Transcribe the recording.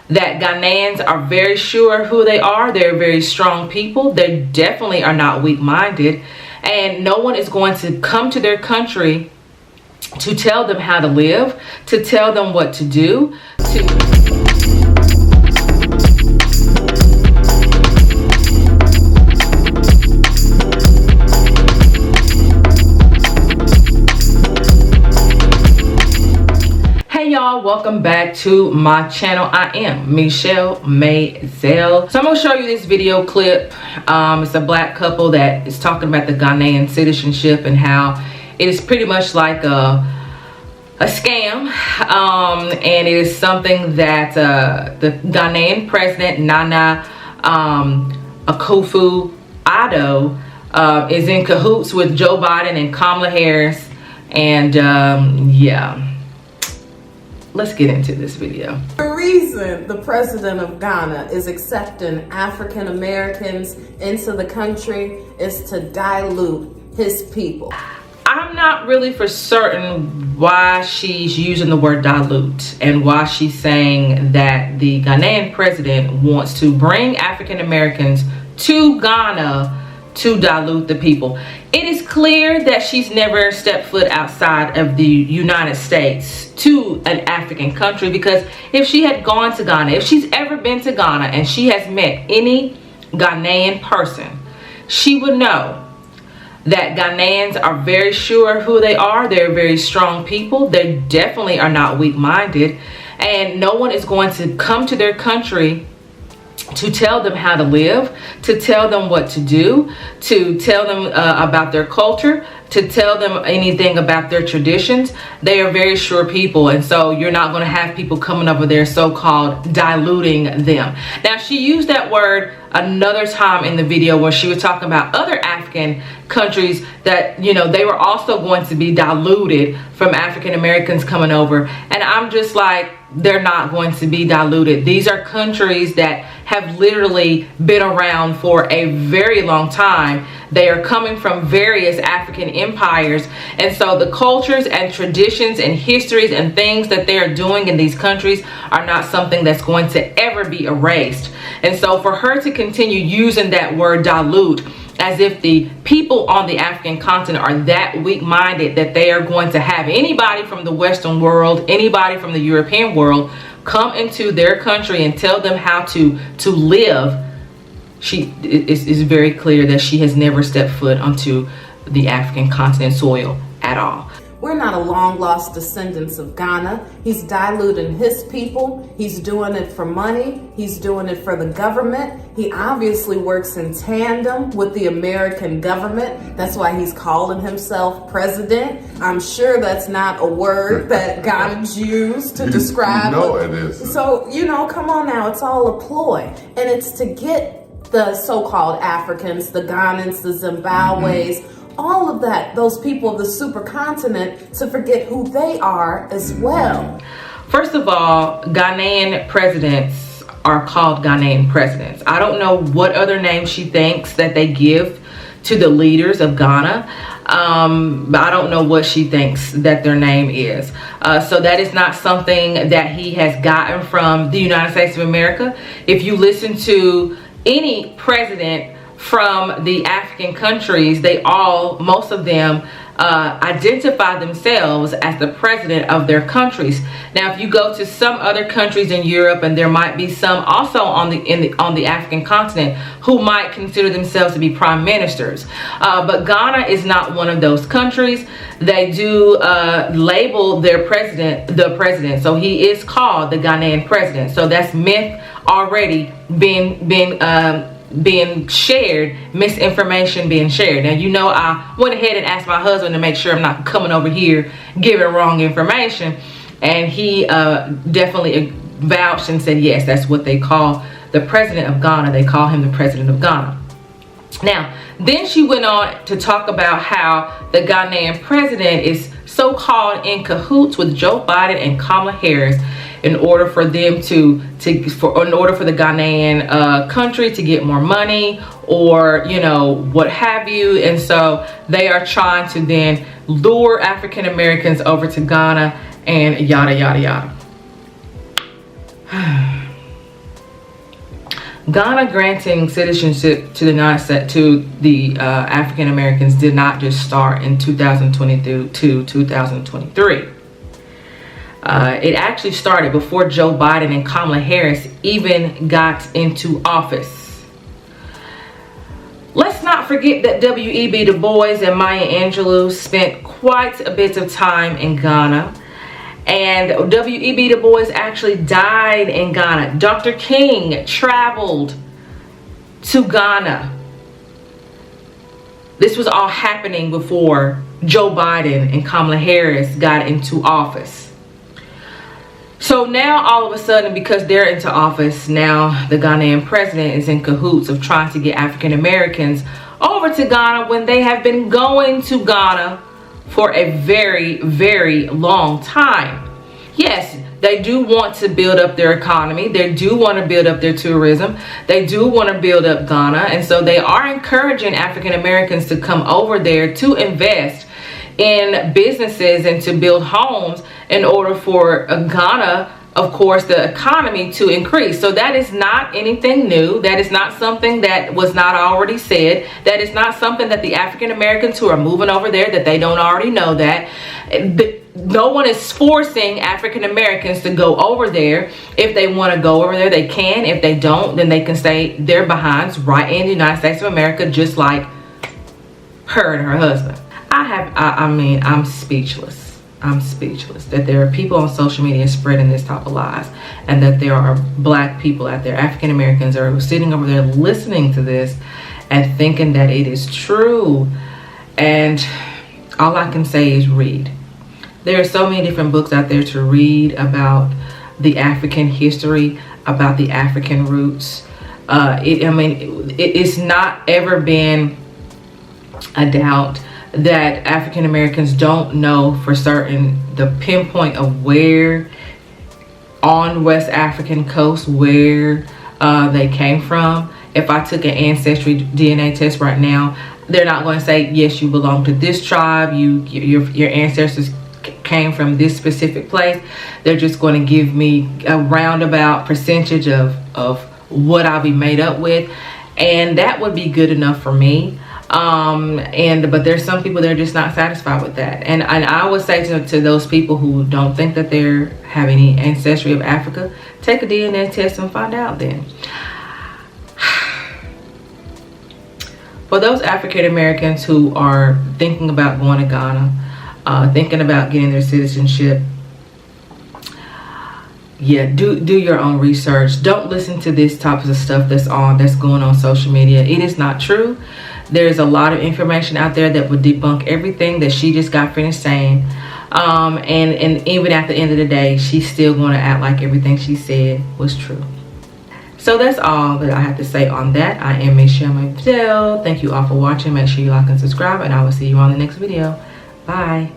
that Ghanaians are very sure who they are. They're very strong people. They definitely are not weak-minded. And no one is going to come to their country to tell them how to live, to tell them what to do, Hey y'all, welcome back to my channel. I am Michelle Mazelleغ. So I'm gonna show you this video clip. It's a black couple that is talking about the Ghanaian citizenship and how it is pretty much like a scam, and it is something that the Ghanaian president Nana Akufo-Addo is in cahoots with Joe Biden and Kamala Harris, and yeah. Let's get into this video. The reason the president of Ghana is accepting African Americans into the country is to dilute his people. I'm not really for certain why she's using the word dilute and why she's saying that the Ghanaian president wants to bring African Americans to Ghana to dilute the people. It is clear that she's never stepped foot outside of the United States to an African country, because if she had gone to Ghana, if she's ever been to Ghana and she has met any Ghanaian person, she would know that Ghanaians are very sure who they are. They're very strong people. They definitely are not weak-minded, and no one is going to come to their country to tell them how to live, to tell them what to do, to tell them about their culture, to tell them anything about their traditions. They are very sure people, and so you're not going to have people coming over there so-called diluting them. Now, she used that word another time in the video where she was talking about other African countries that, you know, they were also going to be diluted from African Americans coming over, and I'm just like, they're not going to be diluted. These are countries that have literally been around for a very long time. They are coming from various African empires, and so the cultures and traditions and histories and things that they are doing in these countries are not something that's going to ever be erased. And so for her to continue using that word dilute as if the people on the African continent are that weak-minded that they are going to have anybody from the Western world, anybody from the European world come into their country and tell them how to live, it's very clear that she has never stepped foot onto the African continent soil at all. We're not a long-lost descendants of Ghana. He's diluting his people. He's doing it for money. He's doing it for the government. He obviously works in tandem with the American government. That's why he's calling himself president. I'm sure that's not a word that Ghanans use to describe. No, it is. So, you know, come on now. It's all a ploy. And it's to get the so-called Africans, the Ghanans, the Zimbabwe's, all of that, those people of the supercontinent, to forget who they are as well. First of all, Ghanaian presidents are called Ghanaian presidents. I don't know what other name she thinks that they give to the leaders of Ghana. But I don't know what she thinks that their name is. So that is not something that he has gotten from the United States of America. If you listen to any president from the African countries, most of them identify themselves as the president of their countries. Now, if you go to some other countries in Europe, and there might be some also on the African continent who might consider themselves to be prime ministers, but Ghana is not one of those countries. They do label their president the president, so he is called the Ghanaian president. So that's myth already being shared, misinformation being shared. Now, you know, I went ahead and asked my husband to make sure I'm not coming over here giving wrong information, and he definitely vouched and said yes, that's what they call the president of Ghana. They call him the president of Ghana. Now, then she went on to talk about how the Ghanaian president is so-called in cahoots with Joe Biden and Kamala Harris in order for them in order for the Ghanaian country to get more money, or, you know, what have you. And so they are trying to then lure African Americans over to Ghana and yada yada yada. Ghana granting citizenship to the African Americans did not just start in 2022 to 2023. It actually started before Joe Biden and Kamala Harris even got into office. Let's not forget that W.E.B. Du Bois and Maya Angelou spent quite a bit of time in Ghana. And W.E.B. Du Bois actually died in Ghana. Dr. King traveled to Ghana. This was all happening before Joe Biden and Kamala Harris got into office. So now all of a sudden, because they're into office, now the Ghanaian president is in cahoots of trying to get African Americans over to Ghana when they have been going to Ghana for a very, very long time. Yes, they do want to build up their economy. They do want to build up their tourism. They do want to build up Ghana. And so they are encouraging African Americans to come over there to invest in businesses and to build homes in order for Ghana, of course, the economy to increase. So that is not anything new. That is not something that was not already said. That is not something that the African Americans who are moving over there, that they don't already know that. No one is forcing African Americans to go over there. If they want to go over there, they can. If they don't, then they can stay their behinds right in the United States of America, just like her and her husband. I'm speechless. I'm speechless that there are people on social media spreading this type of lies, and that there are black people out there, African Americans, are sitting over there listening to this and thinking that it is true. And all I can say is read. There are so many different books out there to read about the African history, about the African roots. It's not ever been a doubt that African Americans don't know for certain the pinpoint of where on West African coast where they came from. If I took an ancestry DNA test right now, they're not going to say, yes, you belong to this tribe, your ancestors came from this specific place. They're just going to give me a roundabout percentage of what I'll be made up with, and that would be good enough for me. But there's some people that are just not satisfied with that, and I would say to those people who don't think that they have any ancestry of Africa, take a DNA test and find out then. For those African Americans who are thinking about going to Ghana, thinking about getting their citizenship, yeah, do your own research. Don't listen to this type of stuff that's going on social media. It is not true. There's a lot of information out there that would debunk everything that she just got finished saying. And even at the end of the day, she's still going to act like everything she said was true. So that's all that I have to say on that. I am Mazelleغ. Thank you all for watching. Make sure you like and subscribe, and I will see you on the next video. Bye.